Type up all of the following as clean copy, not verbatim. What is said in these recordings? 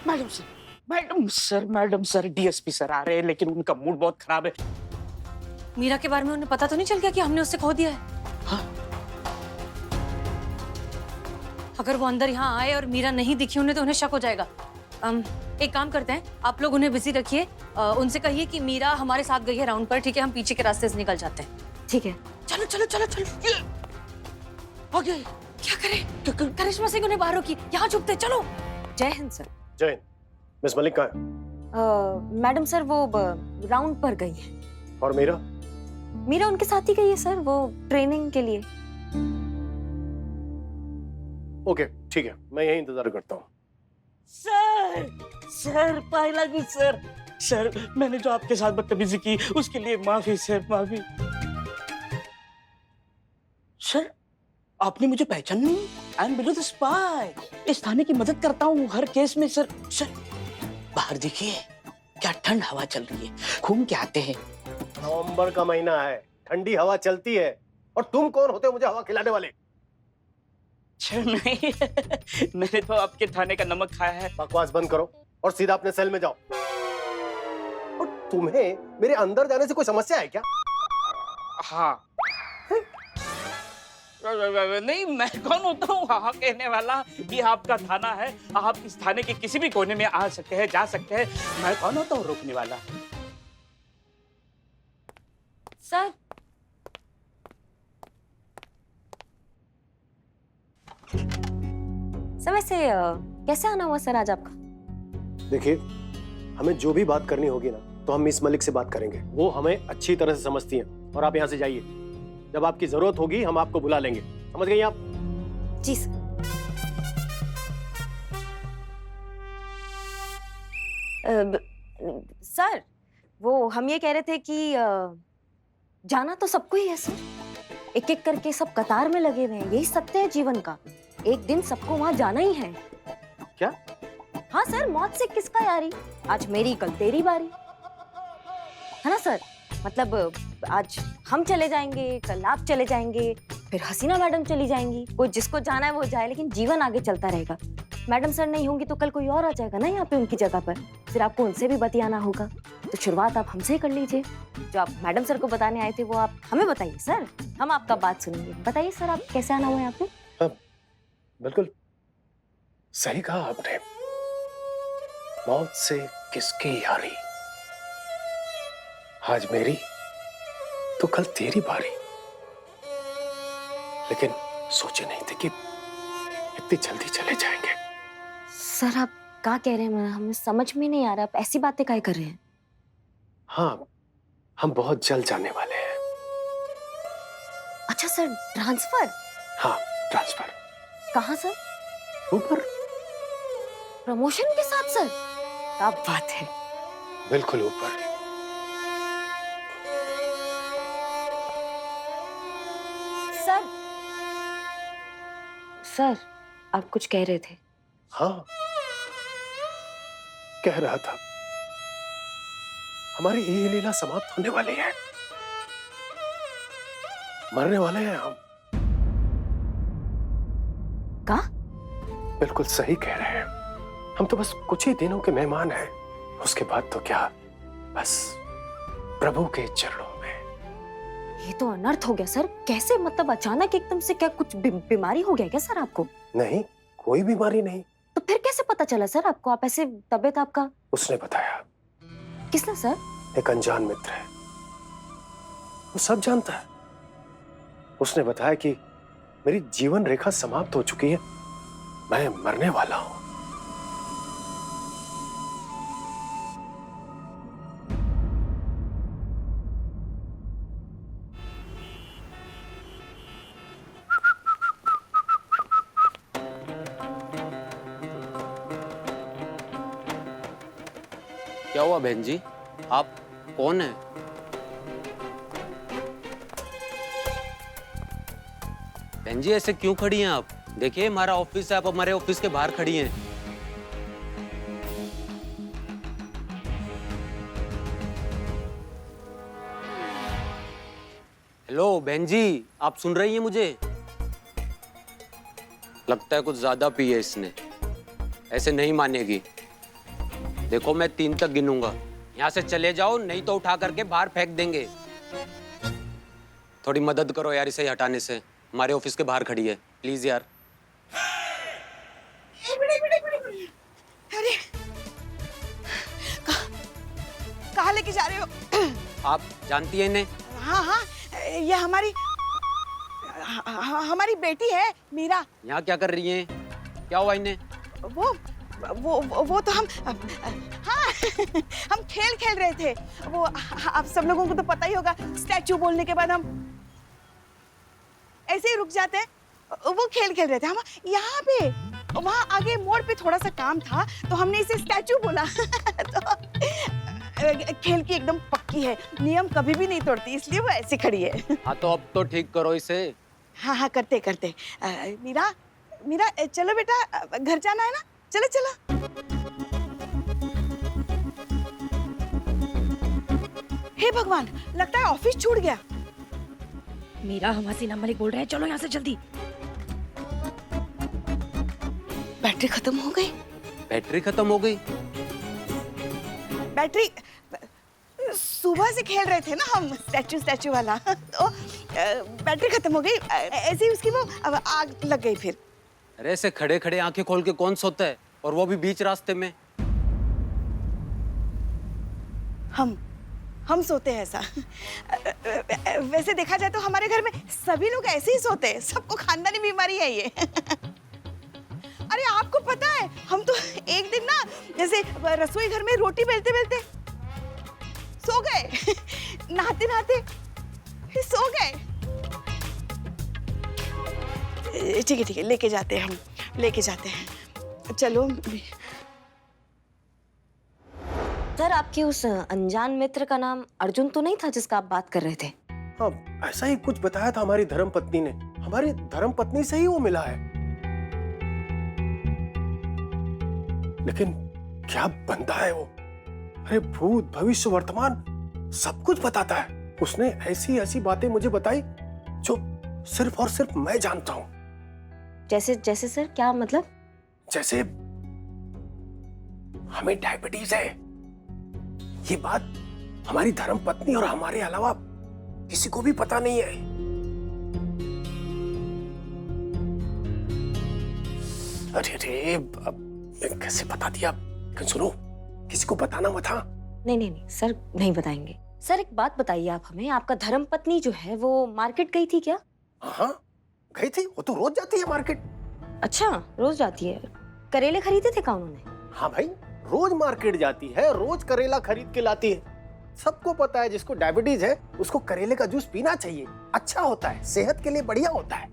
Madam sir, madam sir DSP sir आ रहे हैं, लेकिन उनका मूड बहुत खराब है। मीरा के बारे में उन्हें पता तो नहीं चल गया कि हमने उससे खो दिया है? हाँ। अगर वो अंदर यहाँ आए और मीरा नहीं दिखी उन्हें तो उन्हें शक हो जाएगा। एक काम करते हैं, आप लोग उन्हें बिजी रखिए, उनसे कहिए कि मीरा हमारे साथ गई है राउंड पर, ठीक है? हम पीछे के रास्ते से निकल जाते हैं। ठीक है। चलो चलो चलो चलो, हो गया। क्या करें? करिश्मा सिंह उन्हें बाहर रोकी, यहाँ छुपते, चलो। जय हिंद सर। जय हिंद। मिस मलिक कहाँ है? मैडम सर वो राउंड पर गई है। और मीरा? मीरा उनके साथ ही गई है सर, वो ट्रेनिंग के लिए। ओके ठीक है, मैं यही इंतजार करता हूँ। सर, सर पायला जी सर, मैंने जो आपके साथ बदतमीजी की उसके लिए माफी सर, माफी। सर, आपने मुझे पहचान नहीं? I am below the spy. इस थाने की मदद करता हूँ हर केस में सर। सर, बाहर देखिए क्या ठंड हवा चल रही है, घूम के आते हैं। नवंबर का महीना है, ठंडी हवा चलती है, और तुम कौन होते हो मुझे हवा खिलाने वाले? सर नहीं, मैंने तो आपके थाने का नमक खाया है। बकवास बंद करो और सीधा अपने सेल में जाओ। और तुम्हें मेरे अंदर जाने से कोई समस्या है क्या? हाँ। नहीं, मैं कौन होता हूँ हाँ कहने वाला? ये आपका थाना है, आप इस थाने के किसी भी कोने में आ सकते हैं, जा सकते हैं। मैं कौन होता हूँ रोकने वाला? सर सर वैसे कैसे आना हुआ सर आज आपका? देखिए, हमें जो भी बात करनी होगी ना तो हम मिस मलिक से बात करेंगे, वो हमें अच्छी तरह से समझती हैं। और आप यहाँ से जाइए, जब आपकी जरूरत होगी हम आपको बुला लेंगे, समझ गई आप? जी सर। सर वो हम ये कह रहे थे कि जाना तो सबको ही है सर, एक एक करके सब कतार में लगे हुए हैं, यही सत्य है जीवन का। एक दिन सबको वहां जाना ही है। क्या? हाँ सर, मौत से किसका यारी, आज मेरी कल तेरी बारी, है ना सर? मतलब आज हम चले जाएंगे, कल आप चले जाएंगे, फिर हसीना मैडम चली जाएंगी। कोई जिसको जाना है वो जाए, लेकिन जीवन आगे चलता रहेगा। मैडम सर नहीं होंगी तो कल कोई और आ जाएगा ना यहाँ पे उनकी जगह पर, फिर आपको उनसे भी बतियाना होगा। तो शुरुआत आप हमसे ही कर लीजिए। जो आप मैडम सर को बताने आए थे वो आप हमें बताइए सर, हम आपका बात सुनेंगे। बताइए सर, आप कैसे आना हुआ है यहाँ पे? बिल्कुल सही कहा आपने, मौत से किसकी यारी, आज मेरी तो कल तेरी बारी। लेकिन सोचे नहीं थे कि इतनी जल्दी चले जाएंगे। सर आप क्या कह रहे हैं, हमें समझ में नहीं आ रहा, आप ऐसी बातें काहे कर रहे हैं? हाँ, हम बहुत जल्द जाने वाले हैं। अच्छा सर, ट्रांसफर? हाँ, ट्रांसफर। कहाँ सर? ऊपर। प्रमोशन के साथ सर? क्या बात है। बिल्कुल ऊपर। सर, सर आप कुछ कह रहे थे? हाँ, कह रहा था हमारी ये लीला समाप्त होने वाली है, मरने वाले हैं हम। का? बिल्कुल सही कह रहे हैं, हम तो बस कुछ ही दिनों के मेहमान हैं, उसके बाद तो क्या, बस प्रभु के चरणों में। ये तो अनर्थ हो गया सर। कैसे, मतलब अचानक एकदम से क्या कुछ बीमारी हो गया क्या सर आपको? नहीं, कोई बीमारी नहीं। तो फिर कैसे पता चला सर आपको? आप ऐसे, तबीयत आपका? उसने बताया। किसने सर? एक अनजान मित्र है, वो सब जानता है। उसने बताया कि मेरी जीवन रेखा समाप्त हो चुकी है, मैं मरने वाला हूं। क्या हुआ बहन जी, आप कौन हैं? बहन जी ऐसे क्यों खड़ी हैं आप? देखिए हमारा ऑफिस है, आप हमारे ऑफिस के बाहर खड़ी हैं। हेलो बहन जी, आप सुन रही हैं मुझे? लगता है कुछ ज्यादा पी है इसने, ऐसे नहीं मानेगी। देखो मैं 3 तक गिनूंगा, यहाँ से चले जाओ नहीं तो उठा करके बाहर फेंक देंगे। थोड़ी मदद करो यार इसे हटाने से, हमारे ऑफिस के बाहर खड़ी है, प्लीज यार। अरे कहाँ लेके जा रहे हो? आप जानती हैं इन्हें? हाँ हाँ, ये हमारी बेटी है मीरा। यहाँ क्या कर रही हैं? क्या हुआ इन्हें? वो तो हम हाँ हम खेल रहे थे। वो आप सब लोगों को तो पता ही होगा, स्टैचू बोलने के बाद हम ऐसे ही रुक जाते हैं। वो खेल रहे थे हम यहाँ पे, वहाँ आगे मोड़ पे थोड़ा सा काम था तो हमने इसे स्टैचू बोला। तो खेल की एकदम पक्की है, नियम कभी भी नहीं तोड़ती, इसलिए वो ऐसे खड़ी है। हाँ तो अब तो ठीक करो इसे। हाँ हाँ करते मीरा चलो बेटा, घर जाना है ना, चलो चलो। हे भगवान, लगता है ऑफिस छूट गया। मीरा, हम हसीना मलिक बोल रहे हैं, चलो यहाँ से जल्दी। बैटरी खत्म हो गई। बैटरी खत्म हो गई? बैटरी सुबह से खेल रहे थे ना हम स्टैचू वाला, तो बैटरी खत्म हो गई। ऐसे ही उसकी वो आग लग गई फिर। अरे ऐसे खड़े खड़े आंखें खोल के कौन सोता है, और वो भी बीच रास्ते में? हम सोते हैं ऐसा। वैसे देखा जाए तो हमारे घर में सभी लोग ऐसे ही सोते हैं, सबको खानदानी बीमारी है ये। अरे आपको पता है, हम तो एक दिन ना जैसे रसोई घर में रोटी बेलते बेलते सो गए। नहाते नहाते फिर सो गए। ठीक है लेके जाते हैं, हम लेके जाते हैं, चलो। सर, आपके उस अनजान मित्र का नाम अर्जुन तो नहीं था जिसका आप बात कर रहे थे? हाँ, ऐसा ही कुछ बताया था हमारी धर्मपत्नी ने। हमारी धर्मपत्नी से ही वो मिला है। लेकिन क्या बनता है वो? अरे भूत भविष्य वर्तमान सब कुछ बताता है। उसने ऐसी ऐसी बातें मुझे बताई जो सिर्फ और सिर्फ मैं जानता हूँ। जैसे सर, क्या मतलब? जैसे हमें डायबिटीज है, ये बात हमारी धर्मपत्नी और हमारे अलावा किसी को भी पता नहीं है। अरे अब कैसे बता दिया? सुनो, किसी को बताना मत। हाँ नहीं सर, नहीं बताएंगे। सर एक बात बताइए आप हमें, आपका धर्मपत्नी जो है वो मार्केट गई थी क्या? हाँ गई थी, वो तो रोज जाती है मार्केट। अच्छा, रोज जाती है। करेले खरीदे थे क्या उन्होंने? हाँ भाई, रोज मार्केट जाती है, रोज करेला खरीद के लाती है। सबको पता है जिसको डायबिटीज है उसको करेले का जूस पीना चाहिए, अच्छा होता है, सेहत के लिए बढ़िया होता है।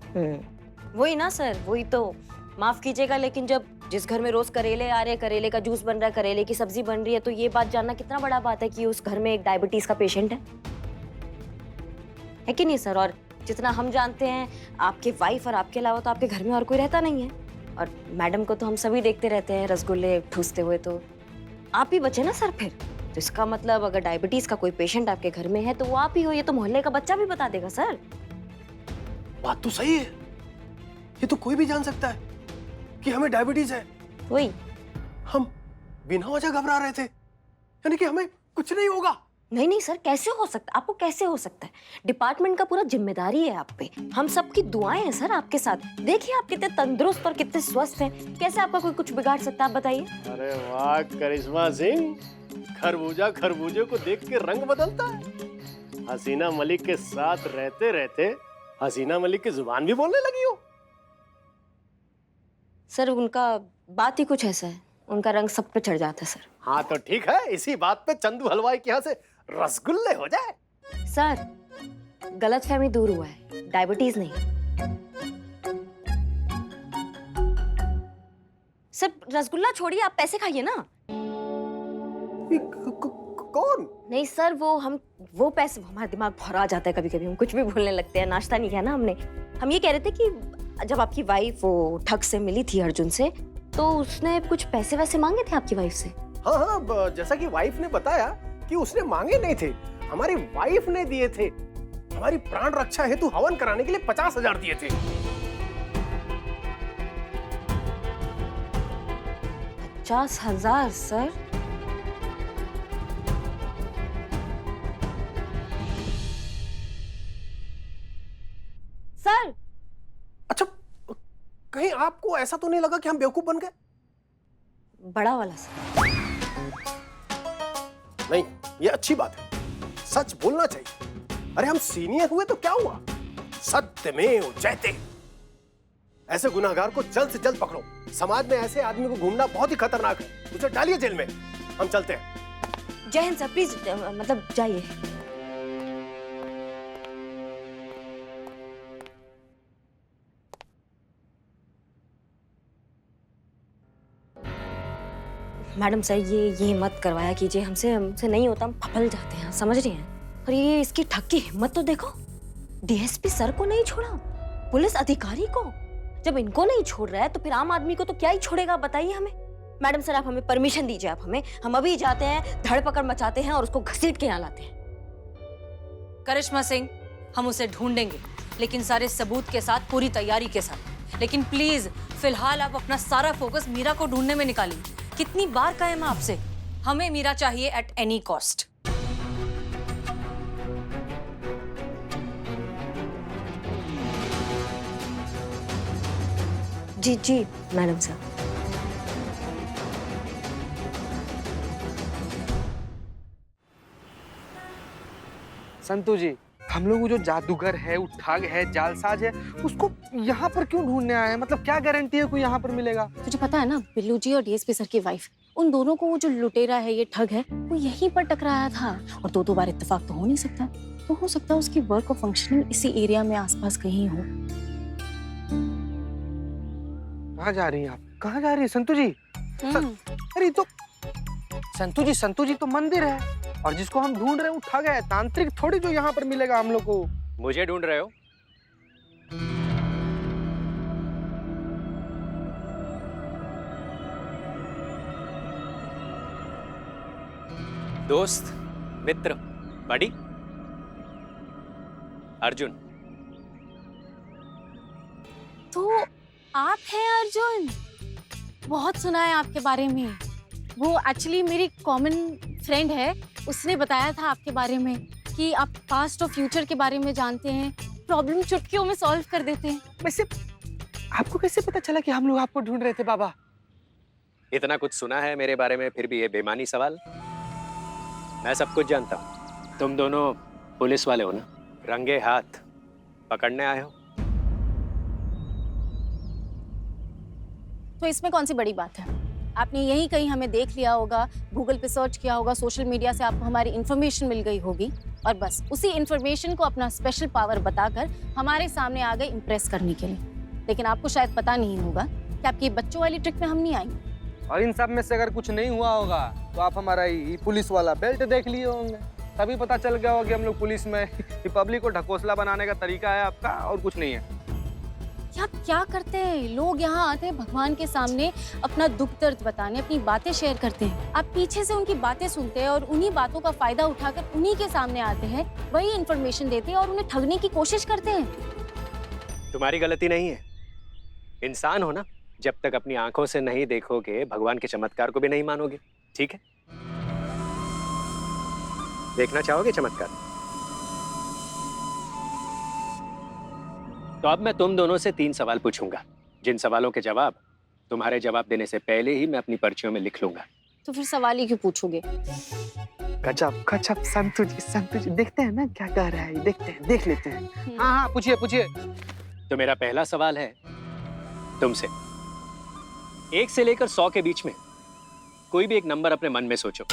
वही ना सर, वही तो। माफ कीजिएगा लेकिन जब जिस घर में रोज करेले आ रहे हैं, करेले का जूस बन रहा है, करेले की सब्जी बन रही है, तो ये बात जानना कितना बड़ा बात है कि उस घर में एक डायबिटीज का पेशेंट है कि नहीं सर? और जितना हम जानते हैं, आपके वाइफ और आपके अलावा तो आपके घर में और कोई रहता नहीं है। और मैडम को तो हम सभी देखते रहते हैं रसगुल्ले ठूसते हुए, तो आप ही बचे ना सर फिर। तो इसका मतलब अगर डायबिटीज का कोई पेशेंट आपके घर में है तो वो आप ही हो। ये तो मोहल्ले का बच्चा भी बता देगा सर। बात तो सही है, ये तो कोई भी जान सकता है कि हमें डायबिटीज है। वही हम बिना वजह घबरा रहे थे, यानी कि हमें कुछ नहीं होगा। नहीं सर, कैसे हो सकता? आपको कैसे हो सकता है? डिपार्टमेंट का पूरा जिम्मेदारी है आप पे। हम सबकी दुआएं हैं सर आपके साथ। देखिए आप कितने तंदुरुस्त और कितने स्वस्थ हैं। कैसे आपका कोई कुछ बिगाड़ सकता है, आप बताइए। अरे वाह करिश्मा सिंह, खरबूजा खरबूजे को देख के रंग बदलता है। हसीना मलिक के साथ रहते रहते हसीना मलिक की जुबान भी बोलने लगी हो। सर उनका बात ही कुछ ऐसा है, उनका रंग सब पे चढ़ जाता है सर। हाँ तो ठीक है, इसी बात पे चंदू हलवाई के यहाँ से रसगुल्ले हो जाए। सर गलतफहमी दूर हुआ है, डायबिटीज नहीं। सर रसगुल्ला छोड़िए, आप पैसे खाइए ना। कौन? नहीं सर, वो पैसे, हमारा दिमाग भरा जाता है कभी कभी, हम कुछ भी भूलने लगते हैं। नाश्ता नहीं किया ना हमने। हम ये कह रहे थे कि जब आपकी वाइफ वो ठग से मिली थी अर्जुन से, तो उसने कुछ पैसे वैसे मांगे थे आपकी वाइफ से? हाँ, जैसा कि वाइफ ने बताया कि उसने मांगे नहीं थे, हमारी वाइफ ने दिए थे। हमारी प्राण रक्षा हेतु हवन कराने के लिए 50,000 दिए थे। 50,000 सर? आपको ऐसा तो नहीं लगा कि हम बेवकूफ बन गए? बड़ा वाला सर। नहीं, ये अच्छी बात है, सच बोलना चाहिए। अरे हम सीनियर हुए तो क्या हुआ, सत्यमेव जयते। ऐसे गुनाहगार को जल्द से जल्द पकड़ो। समाज में ऐसे आदमी को घूमना बहुत ही खतरनाक है, उसे डालिए जेल में। हम चलते हैं। जय हिंद सर, प्लीज मतलब जाइए। मैडम सर, ये मत करवाया कीजिए हमसे, हमसे नहीं होता, हम फपल जाते हैं, समझ रही हैं? और ये इसकी ठग की हिम्मत तो देखो, डीएसपी सर को नहीं छोड़ा, पुलिस अधिकारी को। जब इनको नहीं छोड़ रहा है तो फिर आम आदमी को तो क्या ही छोड़ेगा, बताइए हमें। मैडम सर, आप हमें परमिशन दीजिए, आप हमें, हम अभी जाते हैं, धड़ पकड़ मचाते हैं और उसको घसीट के यहाँ लाते हैं। करिश्मा सिंह, हम उसे ढूंढेंगे, लेकिन सारे सबूत के साथ, पूरी तैयारी के साथ। लेकिन प्लीज फिलहाल आप अपना सारा फोकस मीरा को ढूंढने में निकालिए। कितनी बार कहे मैं आपसे, हमें मीरा चाहिए एट एनी कॉस्ट। जी जी मैडम सर। संतू जी, हम लोग वो जो जादूगर है, वो ठग है, जालसाज है, उसको यहाँ पर क्यों ढूंढने आए हैं? मतलब क्या गारंटी है कोई यहाँ पर मिलेगा? तुझे पता है ना, बिल्लू जी और डीएसपी सर की वाइफ, उन दोनों को वो जो लुटेरा है, ये ठग है, वो यहीं पर टकराया था। और दो बार इत्तेफाक तो हो नहीं सकता, तो हो सकता है उसकी वर्क और फंक्शनिंग इसी एरिया में आसपास कहीं हो। कहाँ जा रही हैं आप? कहाँ जा रही है संतू जी? अरे तो संतू जी तो मंदिर है, और जिसको हम ढूंढ रहे हैं वो ठग है, तांत्रिक थोड़ी जो यहाँ पर मिलेगा हम लोग को। मुझे ढूंढ रहे हो? दोस्त, मित्र, बड़ी, अर्जुन। तो आप हैं अर्जुन? बहुत सुना है आपके बारे में। वो एक्चुअली मेरी कॉमन फ्रेंड है, उसने बताया था आपके बारे में कि आप पास्ट और फ्यूचर के बारे में जानते हैं, प्रॉब्लम चुटकियों में सॉल्व कर देते हैं। वैसे आपको कैसे पता चला कि हम लोग आपको ढूंढ रहे थे बाबा? इतना कुछ सुना है मेरे बारे में, फिर भी ये बेईमानी सवाल? मैं सब कुछ जानता हूँ। तुम दोनों पुलिस वाले हो ना? रंगे हाथ पकड़ने आए हो। तो इसमें कौन सी बड़ी बात है? आपने यहीं कहीं हमें देख लिया होगा, गूगल पे सर्च किया होगा, सोशल मीडिया से आपको हमारी इन्फॉर्मेशन मिल गई होगी, और बस उसी इन्फॉर्मेशन को अपना स्पेशल पावर बताकर हमारे सामने आ गए इम्प्रेस करने के लिए। लेकिन आपको शायद पता नहीं होगा कि आपकी बच्चों वाली ट्रिक में हम नहीं आएंगे। और इन सब में से अगर कुछ नहीं हुआ होगा तो आप हमारा ये पुलिस वाला बेल्ट देख लिए होंगे, तभी पता चल गया होगा कि हम लोग पुलिस में पब्लिक को ढकोसला बनाने का तरीका है आपका, और कुछ नहीं है। आप क्या करते हैं? लोग यहाँ आते हैं भगवान के सामने अपना दुख दर्द बताने, अपनी बातें शेयर करते हैं। आप पीछे से उनकी बातें सुनते हैं और उन्हीं बातों का फायदा उठाकर उन्हीं के सामने आते हैं, वही इन्फॉर्मेशन देते हैं और उन्हें ठगने की कोशिश करते हैं। तुम्हारी गलती नहीं है। इंसान हो ना, जब तक अपनी आंखों से नहीं देखोगे, भगवान के चमत्कार को भी नहीं मानोगे। ठीक है? देखना चाहोगे चमत्कार? तो अब मैं तुम दोनों से 3 सवाल पूछूंगा, जिन सवालों के जवाब तुम्हारे जवाब देने से पहले ही मैं अपनी पर्चियों में लिख लूंगा। तो फिर सवाल ही क्यों पूछोगे? गजब गजब संतू जी, देखते हैं ना क्या कह रहा है, देखते हैं, देख लेते हैं। हाँ, पूछिए पूछिए। तो मेरा पहला सवाल है तुमसे। 1 से लेकर 100 के बीच में कोई भी एक नंबर अपने मन में सोचो।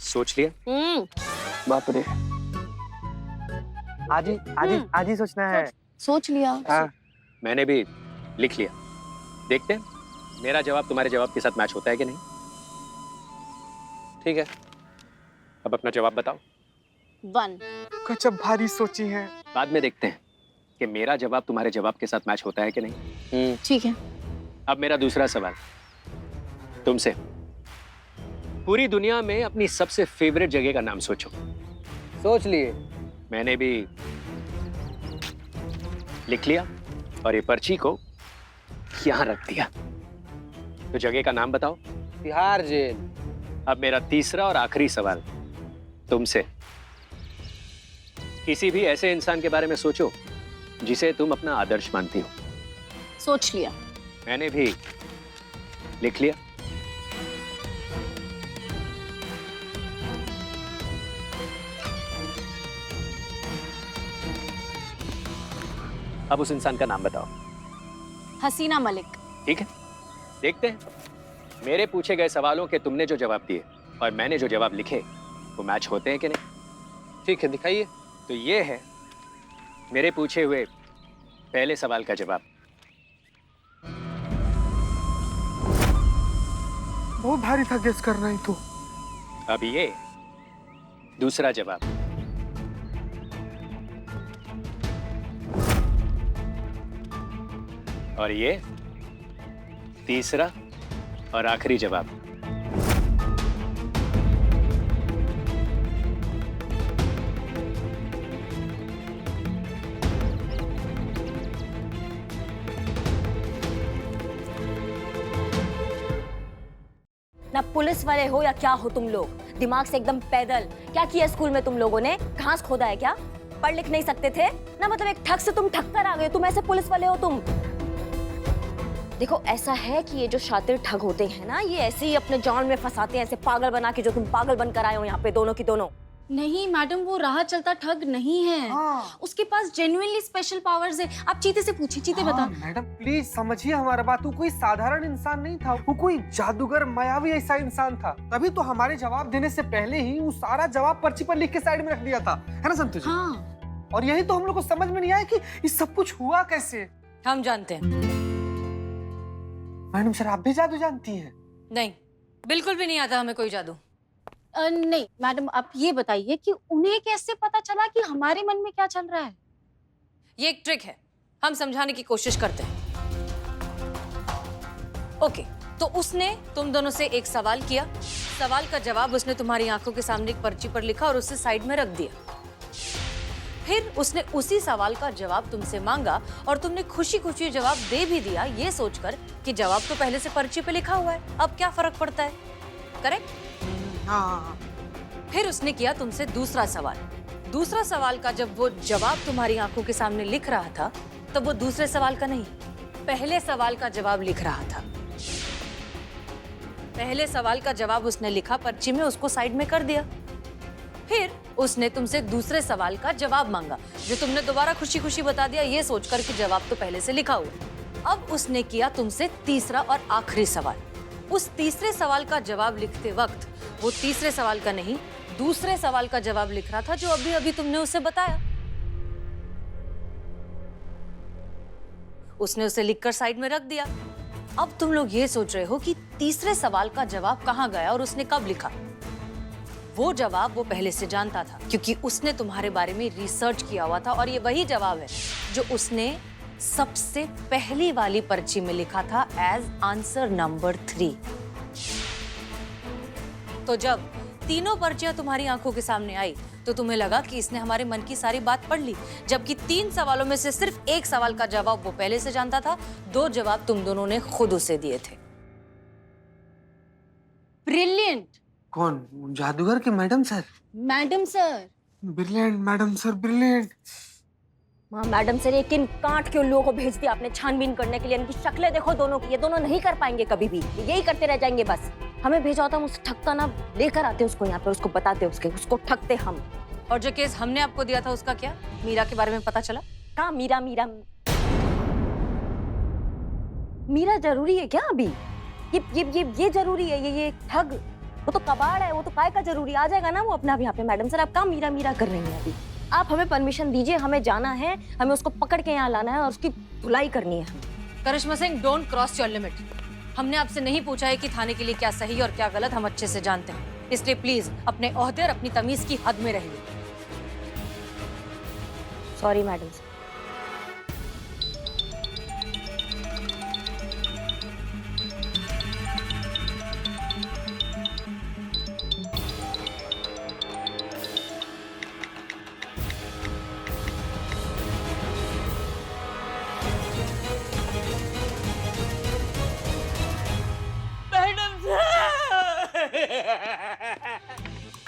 सोच लिया? बाप रे, आज ही सोचना है। सोच लिया। हाँ, मैंने भी लिख लिया। देखते हैं मेरा जवाब तुम्हारे जवाब के साथ मैच होता है कि नहीं। ठीक है, अब अपना जवाब बताओ। 1। गजब भारी सोची है। बाद में देखते हैं कि मेरा जवाब तुम्हारे जवाब के साथ मैच होता है कि नहीं। ठीक है। अब मेरा दूसरा सवाल तुमसे। पूरी दुनिया में अपनी सबसे फेवरेट जगह का नाम सोचो। सोच लिए? मैंने भी लिख लिया और ये पर्ची को यहां रख दिया। तो जगह का नाम बताओ। तिहाड़ जेल। अब मेरा तीसरा और आखिरी सवाल तुमसे। किसी भी ऐसे इंसान के बारे में सोचो जिसे तुम अपना आदर्श मानती हो। सोच लिया। मैंने भी लिख लिया। अब उस इंसान का नाम बताओ। हसीना मलिक। ठीक है, देखते हैं मेरे पूछे गए सवालों के तुमने जो जवाब दिए और मैंने जो जवाब लिखे वो मैच होते हैं कि नहीं। ठीक है, दिखाइए। तो ये है मेरे पूछे हुए पहले सवाल का जवाब। बहुत भारी था गेस करना ही तो। अब ये दूसरा जवाब। और ये तीसरा और आखिरी जवाब। ना पुलिस वाले हो या क्या हो तुम लोग, दिमाग से एकदम पैदल। क्या किया स्कूल में तुम लोगों ने? घास खोदा है क्या? पढ़ लिख नहीं सकते थे ना? मतलब एक ठग से तुम ठग कर आ गए, तुम ऐसे पुलिस वाले हो तुम? देखो ऐसा है कि ये जो शातिर ठग होते हैं ना, ये ऐसे ही अपने जाल में फंसाते हैं, ऐसे पागल बना के, जो तुम पागल बनकर आए हो यहाँ पे दोनों की दोनों। नहीं मैडम, वो राह चलता ठग नहीं है। उसके पास जेन्युइनली स्पेशल पावर्स है। आप चीते से पूछिए, चीते बता। मैडम प्लीज समझिए हमारा बात। वो कोई साधारण इंसान नहीं था, वो कोई जादूगर मायावी ऐसा इंसान था। तभी तो हमारे जवाब देने से पहले ही वो सारा जवाब पर्ची पर लिख के साइड में रख दिया था, है ना संतोष जी? हाँ। और यही तो हम लोग को समझ में नहीं आया कि ये सब कुछ हुआ कैसे। हम जानते हैं। मैडम सर, आप भी जादू जानती हैं? नहीं, बिल्कुल भी नहीं आता हमें कोई जादू। नहीं मैडम, आप ये बताइए कि उन्हें कैसे पता चला कि हमारे मन में क्या चल रहा है? ये एक ट्रिक है, हम समझाने की कोशिश करते हैं। ओके, तो उसने तुम दोनों से एक सवाल किया, सवाल का जवाब उसने तुम्हारी आंखों के सामने एक पर्ची पर लिखा और उसे साइड में रख दिया। फिर उसने उसी सवाल का जवाब तुमसे मांगा और तुमने खुशी खुशी जवाब दे भी दिया, ये सोचकर कि जवाब तो पहले से पर्ची पे लिखा हुआ है, अब क्या फर्क पड़ता है। करेक्ट? हाँ। फिर उसने किया तुमसे दूसरा सवाल। दूसरा सवाल का जब वो जवाब तुम्हारी आंखों के सामने लिख रहा था, तब वो दूसरे सवाल का नहीं, पहले सवाल का जवाब लिख रहा था। पहले सवाल का जवाब उसने लिखा पर्ची में, उसको साइड में कर दिया। फिर उसने तुमसे दूसरे सवाल का जवाब मांगा, जो तुमने दोबारा खुशी खुशी बता दिया, ये सोचकर कि जवाब तो पहले से लिखा हुआ। अब उसने किया तुमसे तीसरा और आखिरी सवाल। उस तीसरे सवाल का जवाब लिखते वक्त वो तीसरे सवाल का नहीं, दूसरे सवाल का जवाब लिख रहा था, जो अभी अभी तुमने उसे बताया। उसने उसे लिखकर साइड में रख दिया। अब तुम लोग ये सोच रहे हो कि तीसरे सवाल का जवाब कहाँ गया और उसने कब लिखा। वो जवाब वो पहले से जानता था, क्योंकि उसने तुम्हारे बारे में रिसर्च किया हुआ था और ये वही जवाब है जो उसने सबसे पहली वाली पर्ची में लिखा था एज आंसर नंबर 3। तो जब तीनों पर्चियां तुम्हारी आंखों के सामने आई तो तुम्हें लगा कि इसने हमारे मन की सारी बात पढ़ ली, जबकि 3 सवालों में से सिर्फ एक सवाल का जवाब वो पहले से जानता था, 2 जवाब तुम दोनों ने खुद उसे दिए थे। ब्रिलियंट। कौन? जादूगर के madam sir? Madam sir. Brilliant madam sir, brilliant. हाँ मैडम सर, ये किन कांट के उन लोगों को भेज दिया आपने छानबीन करने के लिए? इनकी शक्लें देखो दोनों की, ये दोनों नहीं कर पाएंगे कभी भी, यही करते रह जाएंगे बस। हमें भेजा होता, हम उस ठग का ना लेकर आते उसको यहाँ पे, उसको बताते उसको ठगते हम। और जो केस हमने आपको दिया था उसका क्या? मीरा के बारे में पता चला? हाँ मीरा मीरा जरूरी है क्या अभी? ये जरूरी है? ये ठग, वो तो कबाड़ है, वो तो काय का जरूरी, आ जाएगा ना वो अपना यहाँ पे। मैडम सर, आप काम मीरा कर रही हैं अभी। आप हमें परमिशन दीजिए, हमें जाना है, हमें उसको पकड़ के यहाँ लाना है और उसकी धुलाई करनी है। Karishma Singh, don't cross your limit. हमने आपसे नहीं पूछा है कि थाने के लिए क्या सही और क्या गलत, हम अच्छे से जानते हैं, इसलिए प्लीज अपने ओहदे और अपनी तमीज की हद में रहिए। Sorry madam sir.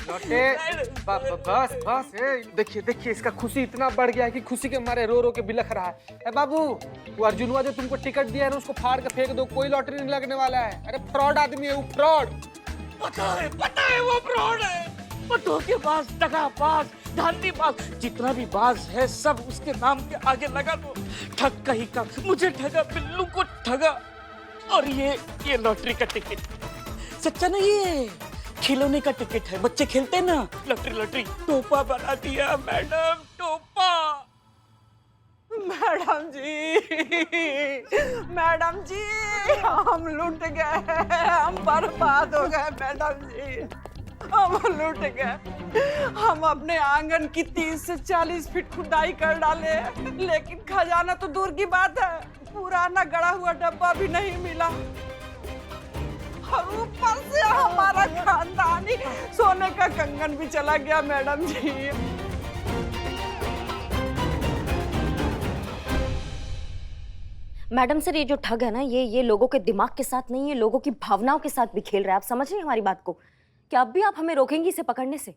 लौटे। बस बस देखिए देखिए इसका खुशी इतना बढ़ गया है कि खुशी के मारे रो रो के बिलख रहा है। ए बाबू, वो अर्जुनवा जो तुमको टिकट दिया है ना उसको फाड़ के फेंक दो, कोई लॉटरी नहीं लगने वाला है। अरे फ्रॉड आदमी है वो, फ्रॉड। पता है वो फ्रॉड है। वो धोखेबाज, दगाबाज, धांधलीबाज, जितना भी बाज है सब उसके नाम के आगे लगा दो। ठग कहीं का, मुझे ठगा, बिल्लू को ठगा। और ये लॉटरी का टिकट सच्चा नहीं है, खिलौने का टिकट है। बच्चे खेलते हैं ना लॉटरी, टोपा बना दिया मैडम, टोपा। मैडम जी हम लूट गए, हम बर्बाद हो गए मैडम जी, हम लूट गए। हम अपने आंगन की 30 से 40 फीट खुदाई कर डाले, लेकिन खजाना तो दूर की बात है, पुराना गड़ा हुआ डब्बा भी नहीं मिला। और ऊपर से हमारा खानदानी सोने का कंगन भी चला गया मैडम जी। मैडम सर, ये जो ठग है ना, ये लोगों के दिमाग के साथ नहीं, ये लोगों की भावनाओं के साथ भी खेल रहा है। आप समझ रहे हैं हमारी बात को? क्या अब भी आप हमें रोकेंगी इसे पकड़ने से?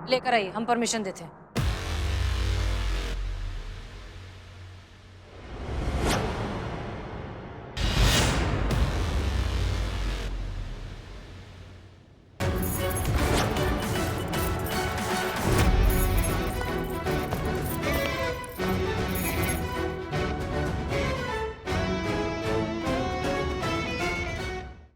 लेकर आइए, हम परमिशन देते हैं।